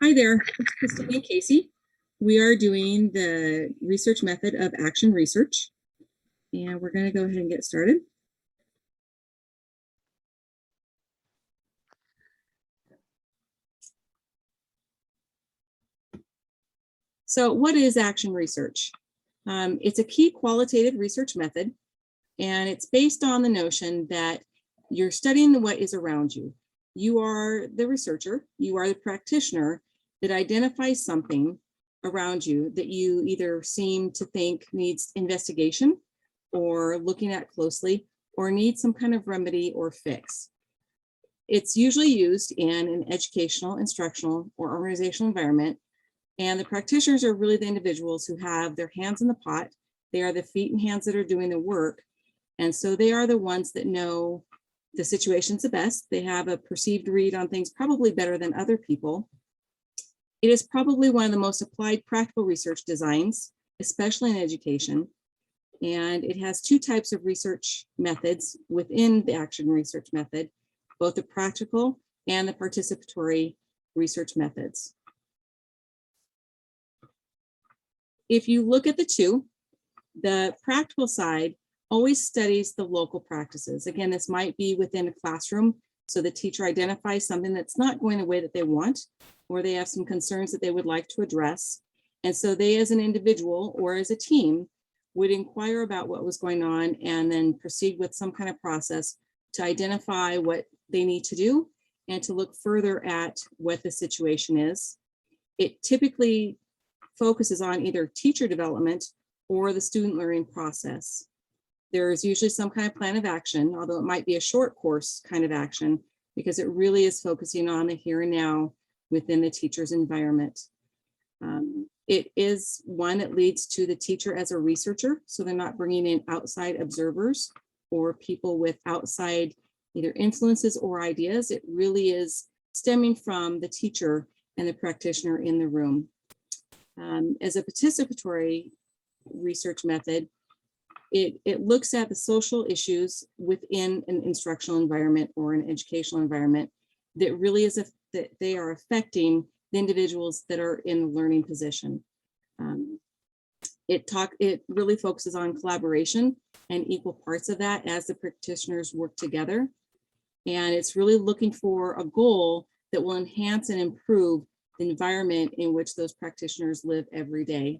Hi there, it's Christine and Kasey. We are doing the research method of action research, and we're going to go ahead and get started. So what is action research? It's a key qualitative research method, and it's based on the notion that you're studying what is around you. You are the researcher, you are the practitioner that identifies something around you that you either seem to think needs investigation or looking at closely or needs some kind of remedy or fix. It's usually used in an educational, instructional, or organizational environment. And the practitioners are really the individuals who have their hands in the pot. They are the feet and hands that are doing the work. And so they are the ones that know the situations the best. They have a perceived read on things probably better than other people. It is probably one of the most applied practical research designs, especially in education. And it has two types of research methods within the action research method, both the practical and the participatory research methods. If you look at the two, the practical side always studies the local practices. Again, this might be within a classroom, so the teacher identifies something that's not going the way that they want, or they have some concerns that they would like to address. And so they, as an individual or as a team, would inquire about what was going on and then proceed with some kind of process to identify what they need to do and to look further at what the situation is. It typically focuses on either teacher development or the student learning process. There's usually some kind of plan of action, although it might be a short course kind of action, because it really is focusing on the here and now within the teacher's environment. It is one that leads to the teacher as a researcher, so they're not bringing in outside observers or people with outside either influences or ideas. It really is stemming from the teacher and the practitioner in the room. As a participatory research method, it looks at the social issues within an instructional environment or an educational environment that really is that they are affecting the individuals that are in the learning position. It really focuses on collaboration and equal parts of that as the practitioners work together. And it's really looking for a goal that will enhance and improve the environment in which those practitioners live every day.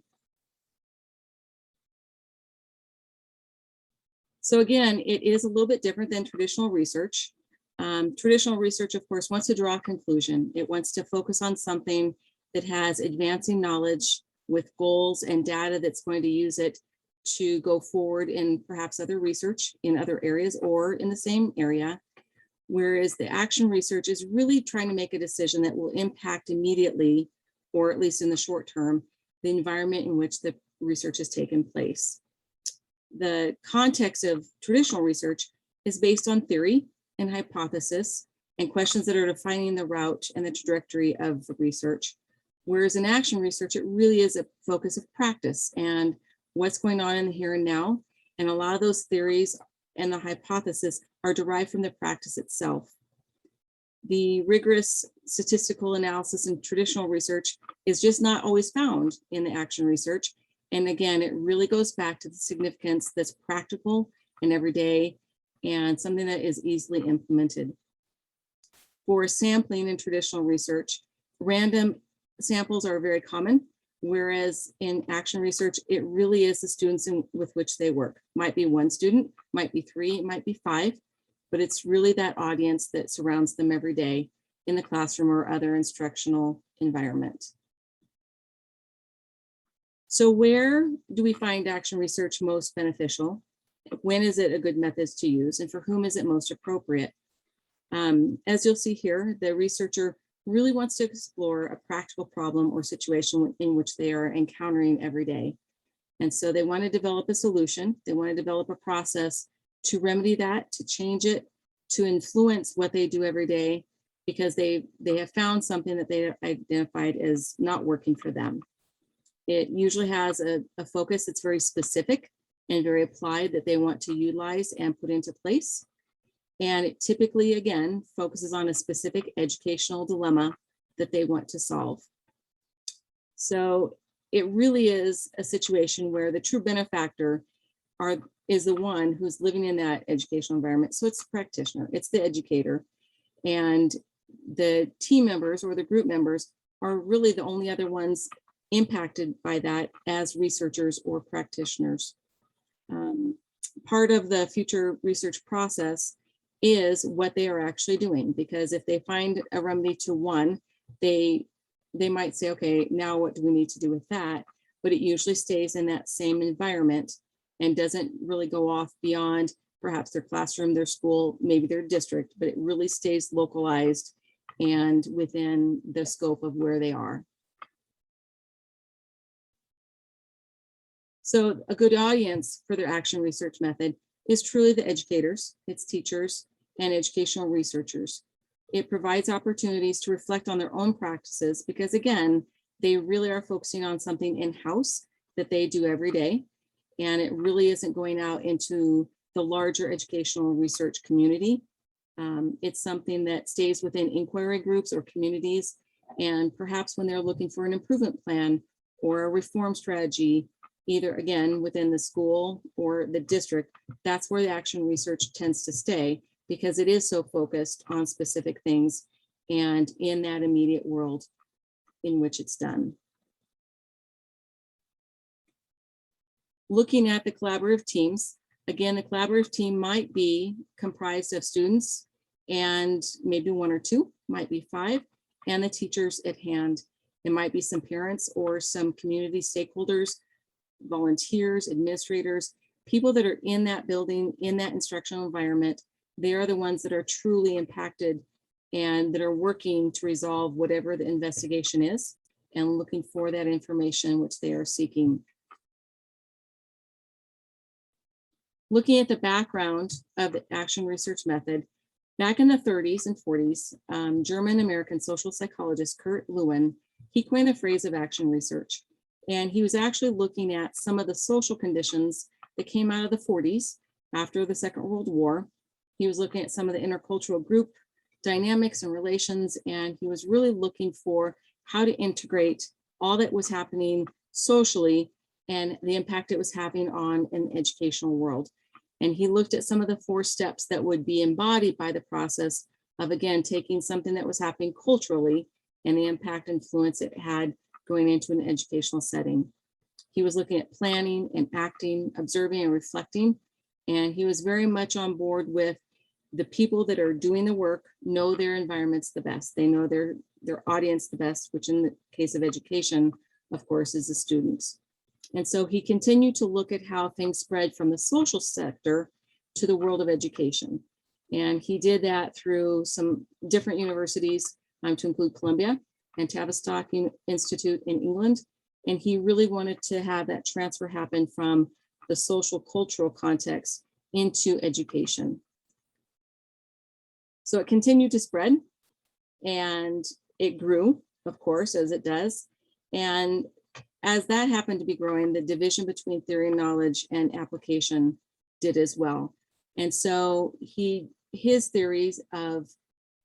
So again, it is a little bit different than traditional research. Traditional research, of course, wants to draw a conclusion. It wants to focus on something that has advancing knowledge with goals and data that's going to use it to go forward in perhaps other research in other areas or in the same area. Whereas the action research is really trying to make a decision that will impact immediately, or at least in the short term, the environment in which the research has taken place. The context of traditional research is based on theory and hypothesis and questions that are defining the route and the trajectory of the research. Whereas in action research, it really is a focus of practice and what's going on in the here and now. And a lot of those theories and the hypothesis are derived from the practice itself. The rigorous statistical analysis in traditional research is just not always found in the action research. And again, it really goes back to the significance that's practical and everyday and something that is easily implemented. For sampling in traditional research, random samples are very common, whereas in action research, it really is the students with which they work. Might be one student, might be three, might be five, but it's really that audience that surrounds them every day in the classroom or other instructional environment. So where do we find action research most beneficial? When is it a good method to use, and for whom is it most appropriate? As you'll see here, the researcher really wants to explore a practical problem or situation in which they are encountering every day. And so they want to develop a solution. They want to develop a process to remedy that, to change it, to influence what they do every day, because they have found something that they identified as not working for them. It usually has a focus that's very specific and very applied that they want to utilize and put into place. And it typically, again, focuses on a specific educational dilemma that they want to solve. So it really is a situation where the true benefactor is the one who's living in that educational environment. So it's the practitioner, it's the educator, and the team members or the group members are really the only other ones impacted by that as researchers or practitioners. Part of the future research process is what they are actually doing, because if they find a remedy to one, they might say, okay, now what do we need to do with that? But it usually stays in that same environment and doesn't really go off beyond perhaps their classroom, their school, maybe their district, but it really stays localized and within the scope of where they are. So a good audience for their action research method is truly the educators, its teachers, and educational researchers. It provides opportunities to reflect on their own practices because, again, they really are focusing on something in-house that they do every day. And it really isn't going out into the larger educational research community. It's something that stays within inquiry groups or communities. And perhaps when they're looking for an improvement plan or a reform strategy, either again within the school or the district, that's where the action research tends to stay because it is so focused on specific things and in that immediate world in which it's done. Looking at the collaborative teams, again, the collaborative team might be comprised of students and maybe one or two, might be five, and the teachers at hand. It might be some parents or some community stakeholders, volunteers, administrators, people that are in that building, in that instructional environment. They are the ones that are truly impacted and that are working to resolve whatever the investigation is and looking for that information which they are seeking. Looking at the background of the action research method, back in the 30s and 40s, German-American social psychologist Kurt Lewin, he coined the phrase of action research. And he was actually looking at some of the social conditions that came out of the 40s after the Second World War. He was looking at some of the intercultural group dynamics and relations, and he was really looking for how to integrate all that was happening socially and the impact it was having on an educational world. And he looked at some of the 4 steps that would be embodied by the process of, again, taking something that was happening culturally and the impact influence it had going into an educational setting. He was looking at planning and acting, observing and reflecting, and he was very much on board with the people that are doing the work know their environments the best. They know their audience the best, which in the case of education, of course, is the students. And so he continued to look at how things spread from the social sector to the world of education. And he did that through some different universities, to include Columbia and Tavistock Institute in England. And he really wanted to have that transfer happen from the social cultural context into education. So it continued to spread and it grew, of course, as it does. And as that happened to be growing, the division between theory and knowledge and application did as well. And so his theories of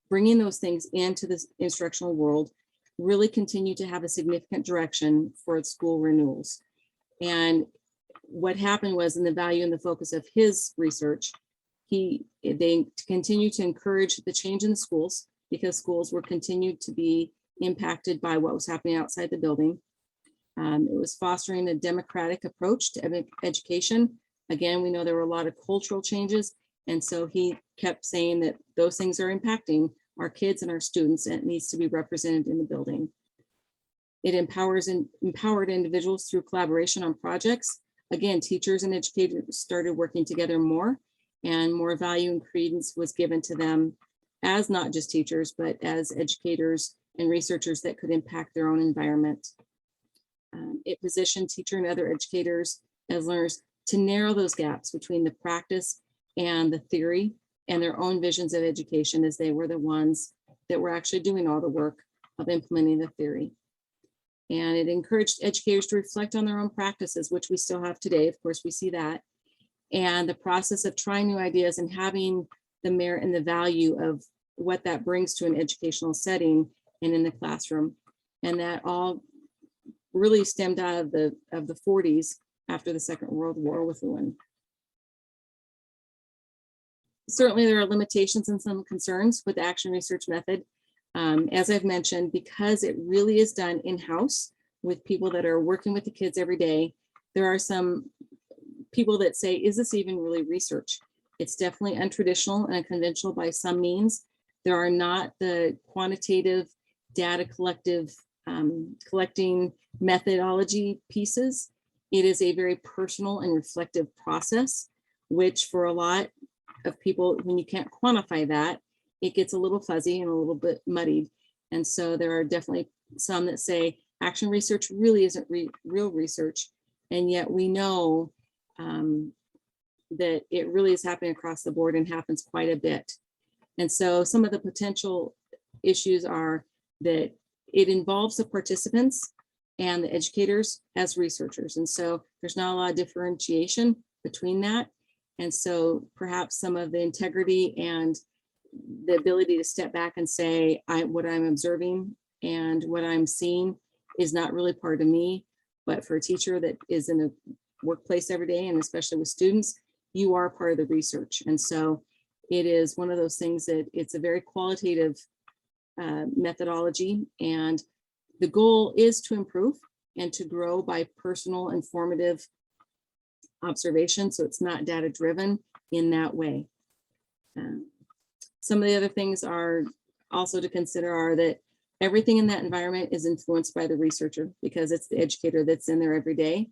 bringing those things into the instructional world really continued to have a significant direction for school renewals. And what happened was, in the value and the focus of his research, they continued to encourage the change in the schools because schools were continued to be impacted by what was happening outside the building. It was fostering a democratic approach to education. Again, we know there were a lot of cultural changes. And so he kept saying that those things are impacting our kids and our students, and it needs to be represented in the building. It empowered individuals through collaboration on projects. Again, teachers and educators started working together more, and more value and credence was given to them as not just teachers, but as educators and researchers that could impact their own environment. It positioned teacher and other educators as learners to narrow those gaps between the practice and the theory and their own visions of education, as they were the ones that were actually doing all the work of implementing the theory. And it encouraged educators to reflect on their own practices, which we still have today. Of course, we see that. And the process of trying new ideas and having the merit and the value of what that brings to an educational setting and in the classroom. And that all really stemmed out of the 40s after the Second World War with Lewin. Certainly there are limitations and some concerns with the action research method. As I've mentioned, because it really is done in-house with people that are working with the kids every day, there are some people that say, is this even really research? It's definitely untraditional and unconventional by some means. There are not the quantitative data collecting methodology pieces. It is a very personal and reflective process, which for a lot of people, when you can't quantify that, it gets a little fuzzy and a little bit muddied. And so there are definitely some that say action research really isn't real research. And yet we know that it really is happening across the board and happens quite a bit. And so some of the potential issues are that it involves the participants and the educators as researchers. And so there's not a lot of differentiation between that. And so perhaps some of the integrity and the ability to step back and say, what I'm observing and what I'm seeing is not really part of me, but for a teacher that is in the workplace every day, and especially with students, you are part of the research. And so it is one of those things that it's a very qualitative methodology, and the goal is to improve and to grow by personal informative observation. So it's not data driven in that way. Some of the other things are also to consider are that everything in that environment is influenced by the researcher because it's the educator that's in there every day.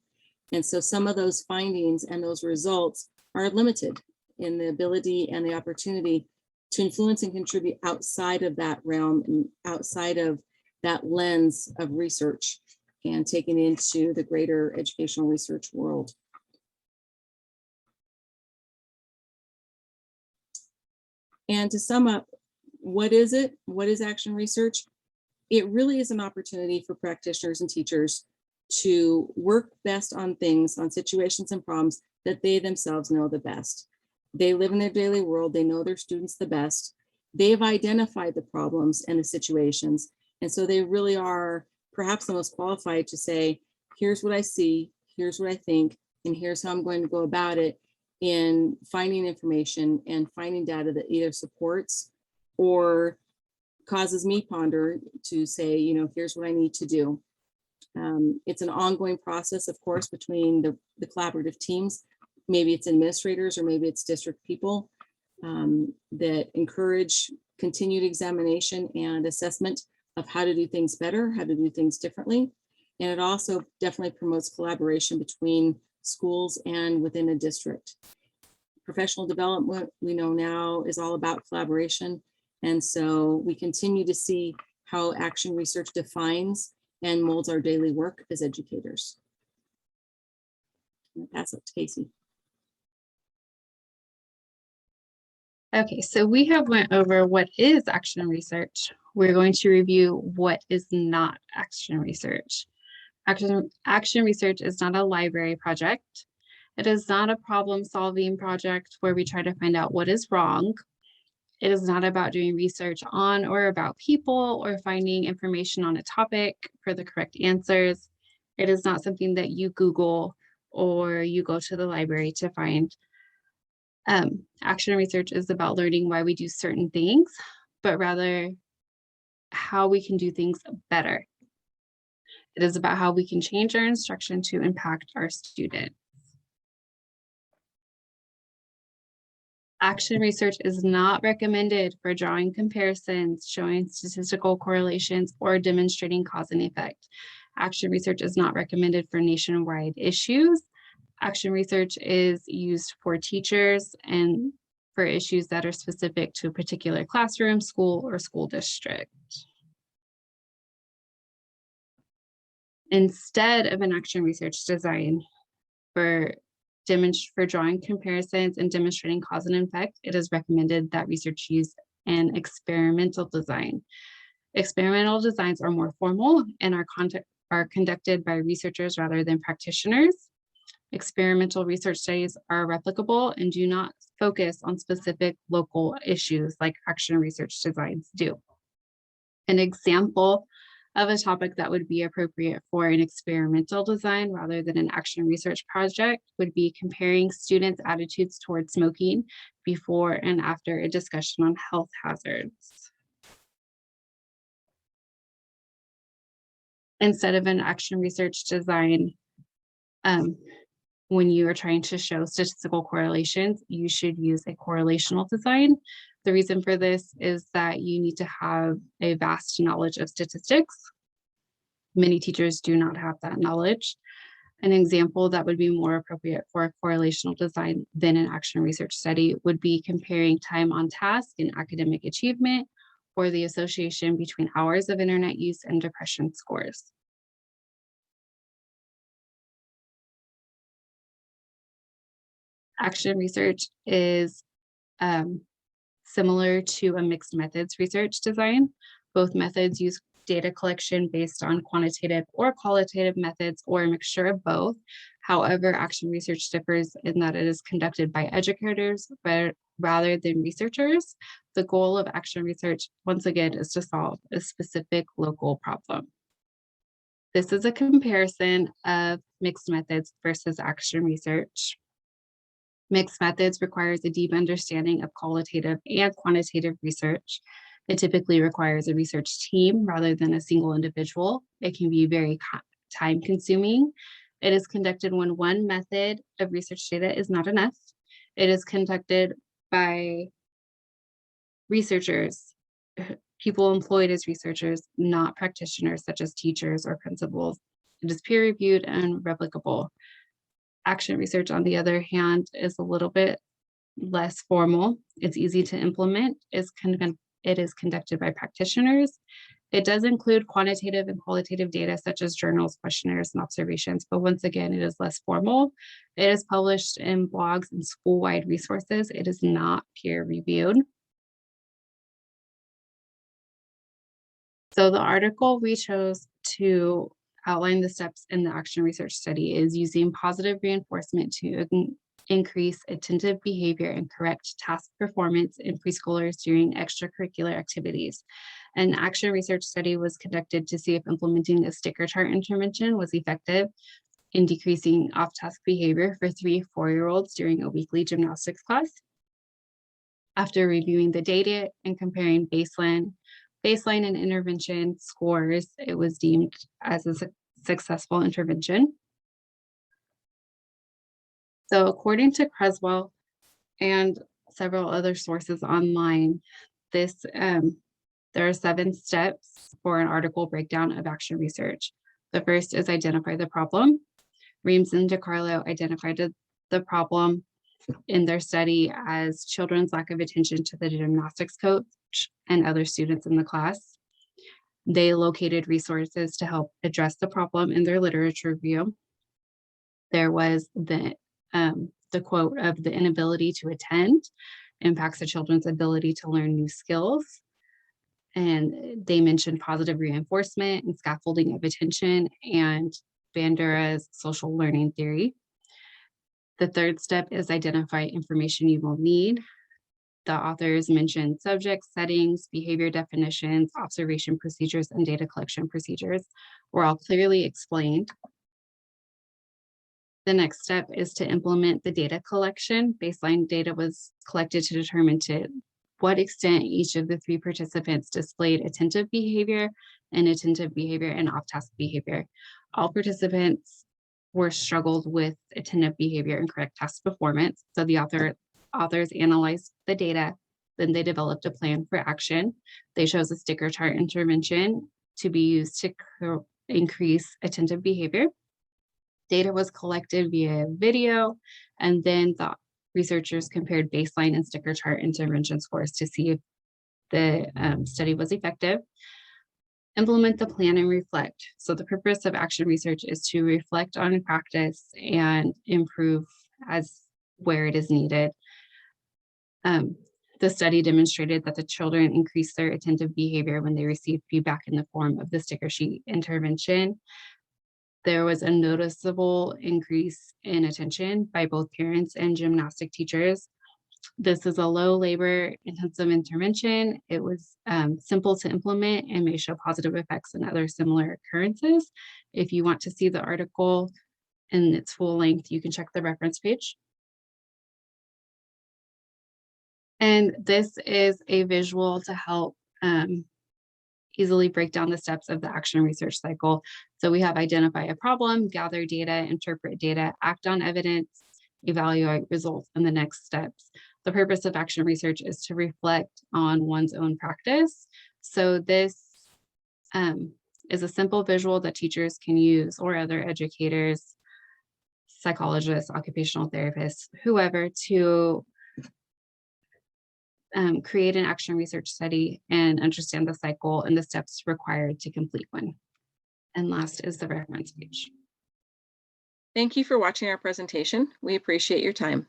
And so some of those findings and those results are limited in the ability and the opportunity to influence and contribute outside of that realm and outside of that lens of research and taking into the greater educational research world. And to sum up, what is it? What is action research? It really is an opportunity for practitioners and teachers to work best on things, on situations and problems that they themselves know the best. They live in their daily world. They know their students the best. They have identified the problems and the situations. And so they really are perhaps the most qualified to say, here's what I see, here's what I think, and here's how I'm going to go about it in finding information and finding data that either supports or causes me ponder to say, here's what I need to do. It's an ongoing process, of course, between the collaborative teams. Maybe it's administrators or maybe it's district people that encourage continued examination and assessment of how to do things better, how to do things differently. And it also definitely promotes collaboration between schools and within a district. Professional development, we know now, is all about collaboration. And so we continue to see how action research defines and molds our daily work as educators. I'll pass it to Kasey. Okay, so we have went over what is action research. We're going to review what is not action research. Action research is not a library project. It is not a problem-solving project where we try to find out what is wrong. It is not about doing research on or about people or finding information on a topic for the correct answers. It is not something that you Google or you go to the library to find. Action research is about learning why we do certain things, but rather how we can do things better. It is about how we can change our instruction to impact our students. Action research is not recommended for drawing comparisons, showing statistical correlations, or demonstrating cause and effect. Action research is not recommended for nationwide issues. Action research is used for teachers and for issues that are specific to a particular classroom, school, or school district. Instead of an action research design for drawing comparisons and demonstrating cause and effect, it is recommended that research use an experimental design. Experimental designs are more formal and are conducted by researchers rather than practitioners. Experimental research studies are replicable and do not focus on specific local issues like action research designs do. An example of a topic that would be appropriate for an experimental design rather than an action research project would be comparing students' attitudes towards smoking before and after a discussion on health hazards. Instead of an action research design, when you are trying to show statistical correlations, you should use a correlational design. The reason for this is that you need to have a vast knowledge of statistics. Many teachers do not have that knowledge. An example that would be more appropriate for a correlational design than an action research study would be comparing time on task and academic achievement, or the association between hours of internet use and depression scores. Action research is similar to a mixed methods research design. Both methods use data collection based on quantitative or qualitative methods or a mixture of both. However, action research differs in that it is conducted by educators rather than researchers. The goal of action research, once again, is to solve a specific local problem. This is a comparison of mixed methods versus action research. Mixed methods requires a deep understanding of qualitative and quantitative research. It typically requires a research team rather than a single individual. It can be very time consuming. It is conducted when one method of research data is not enough. It is conducted by researchers, people employed as researchers, not practitioners such as teachers or principals. It is peer reviewed and replicable. Action research, on the other hand, is a little bit less formal. It's easy to implement. It is conducted by practitioners. It does include quantitative and qualitative data such as journals, questionnaires, and observations, but once again, it is less formal. It is published in blogs and school-wide resources. It is not peer-reviewed. So the article we chose to outline the steps in the action research study is using positive reinforcement to increase attentive behavior and correct task performance in preschoolers during extracurricular activities. An action research study was conducted to see if implementing a sticker chart intervention was effective in decreasing off-task behavior for 3 4-year-olds during a weekly gymnastics class. After reviewing the data and comparing baseline and intervention scores, it was deemed as a successful intervention. So according to Creswell and several other sources online, there are 7 steps for an article breakdown of action research. The first is identify the problem. Reams and DiCarlo identified the problem in their study as children's lack of attention to the gymnastics coach and other students in the class. They located resources to help address the problem in their literature review. There was the quote of the inability to attend impacts the children's ability to learn new skills. And they mentioned positive reinforcement and scaffolding of attention and Bandura's social learning theory. The third step is identify information you will need. The authors mentioned subjects, settings, behavior definitions, observation procedures, and data collection procedures were all clearly explained. The next step is to implement the data collection. Baseline data was collected to determine to what extent each of the 3 participants displayed attentive behavior, inattentive behavior, and off-task behavior. All participants were struggled with attentive behavior and correct task performance. So the authors analyzed the data, then they developed a plan for action. They chose a sticker chart intervention to be used to increase attentive behavior. Data was collected via video, and then the researchers compared baseline and sticker chart intervention scores to see if the study was effective. Implement the plan and reflect. So the purpose of action research is to reflect on practice and improve as where it is needed. The study demonstrated that the children increased their attentive behavior when they received feedback in the form of the sticker sheet intervention. There was a noticeable increase in attention by both parents and gymnastic teachers. This is a low labor intensive intervention. It was simple to implement and may show positive effects in other similar occurrences. If you want to see the article in its full length, you can check the reference page. And this is a visual to help easily break down the steps of the action research cycle. So we have identify a problem, gather data, interpret data, act on evidence, evaluate results, and the next steps. The purpose of action research is to reflect on one's own practice. So this is a simple visual that teachers can use, or other educators, psychologists, occupational therapists, whoever, to create an action research study and understand the cycle and the steps required to complete one. And last is the reference page. Thank you for watching our presentation. We appreciate your time.